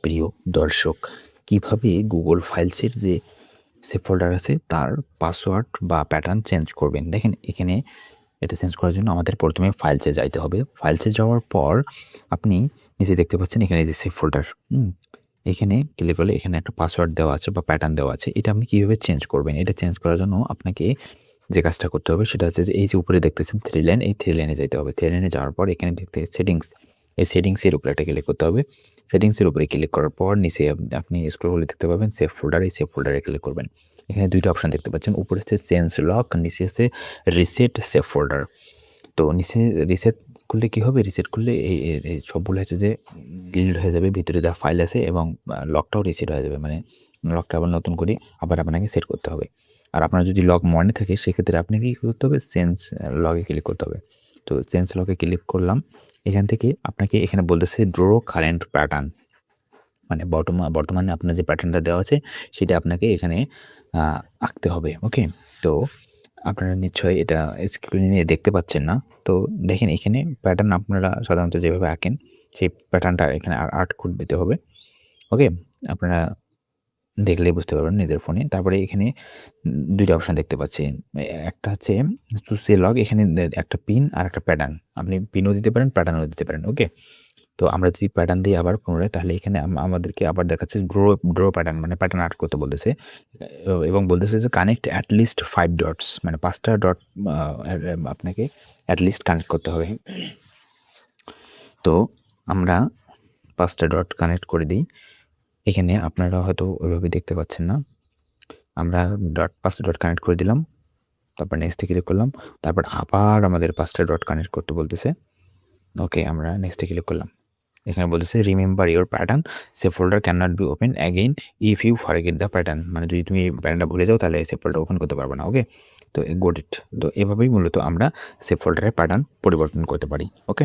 প্রিয় দর্শক, কিভাবে গুগল ফাইলসের যে সেভ ফোল্ডার আছে তার পাসওয়ার্ড বা প্যাটার্ন চেঞ্জ করবেন। দেখেন এখানে এটা চেঞ্জ করার জন্য আমাদের প্রথমে ফাইলসে যাইতে হবে। ফাইলসে যাওয়ার পর আপনি নিচে দেখতে পাচ্ছেন এখানে যে সেভ ফোল্ডার, এখানে ক্লিক করলে এখানে একটা পাসওয়ার্ড দেওয়া আছে বা প্যাটার্ন দেওয়া আছে। এটা আপনি কিভাবে চেঞ্জ করবেন? এটা চেঞ্জ করার জন্য আপনাকে যে কাজটা করতে হবে সেটা হচ্ছে যে এই যে উপরে দেখতেছেন 3 লাইন, এই 3 লাইনে যাইতে হবে। 3 লাইনে যাওয়ার পর এখানে দেখতে সেটিংস, এই সেটিংসের উপরে একটা ক্লিক করতে হবে। সেটিংসের উপরে ক্লিক করার পর নিচে আপনি স্ক্রল করলে দেখতে পাবেন সেভ ফোল্ডার, এই সেভ ফোল্ডারে ক্লিক করবেন। এখানে 2টা অপশন দেখতে পাচ্ছেন। উপরে হচ্ছে চেঞ্জ লক, নিচে আছে রিসেট সেভ ফোল্ডার। তো নিচে রিসেট করলে কি হবে? রিসেট করলে এই সবগুলো হচ্ছে যে ডিলিট হয়ে যাবে, ভিতরে যা ফাইল আছে এবং লকটাও রিসেট হয়ে যাবে। মানে লকটা আবার নতুন করে আবার আপনাকে সেট করতে হবে। আর আপনার যদি লক মনে থাকে সেক্ষেত্রে আপনাকে কি করতে হবে? চেঞ্জ লকে ক্লিক করতে হবে। তো চেঞ্জ লকে ক্লিক করলাম। এখান থেকে আপনাকে এখানে বলতেছে ড্র কারেন্ট প্যাটার্ন। মানে বর্তমানে আপনার যে প্যাটার্নটা দেওয়া আছে সেটা আপনাকে এখানে আঁকতে হবে। ওকে? তো আপনারা নিশ্চয়ই এটা স্ক্রিনে দেখতে পাচ্ছেন না। তো দেখেন এখানে প্যাটার্ন আপনারা সাধারণত যেভাবে আঁকেন সেই প্যাটার্নটা এখানে আর্ট কোড দিতে হবে। ওকে? আপনারা দেখলেই বুঝতে পারবেন নিজের ফোনে। তারপরে এখানে ২ টা অপশন দেখতে পাচ্ছেন। একটা হচ্ছে চুজ এ লগ, এখানে একটা পিন আর একটা প্যাটার্ন। আপনি পিনও দিতে পারেন, প্যাটার্নও দিতে পারেন। ওকে? তো আমরা যদি প্যাটার্ন দিই আবার পুনরায়, তাহলে এখানে আমাদেরকে আবার দেখাচ্ছে ড্র প্যাটার্ন, মানে প্যাটার্ন আর্ট করতে বলতেছে। এবং বলতেছে যে কানেক্ট এট লিস্ট 5 ডটস, মানে 5টা ডট আপনাকে এট লিস্ট কানেক্ট করতে হবে। তো আমরা 5টা ডট কানেক্ট করে দিই। এখানে আপনারা হয়তো ওইভাবে দেখতে পাচ্ছেন না। আমরা 5টা ডট কানেক্ট করে দিলাম। তারপর নেক্সটে ক্লিক করলাম। তারপর আবার আমাদের 5টা ডট কানেক্ট করতে বলতেছে। ওকে, আমরা নেক্সটে ক্লিক করলাম। এখানে বলতেছে remember your pattern, save folder can not be open again if you forget the pattern. মানে যদি তুমি প্যাটার্নটা ভুলে যাও তাহলে সেভ ফোল্ডার ওপেন করতে পারবে না। ওকে? তো গট ইট। তো এভাবেই মূলত আমরা সেভ ফোল্ডারের প্যাটার্ন পরিবর্তন করতে পারি। ওকে?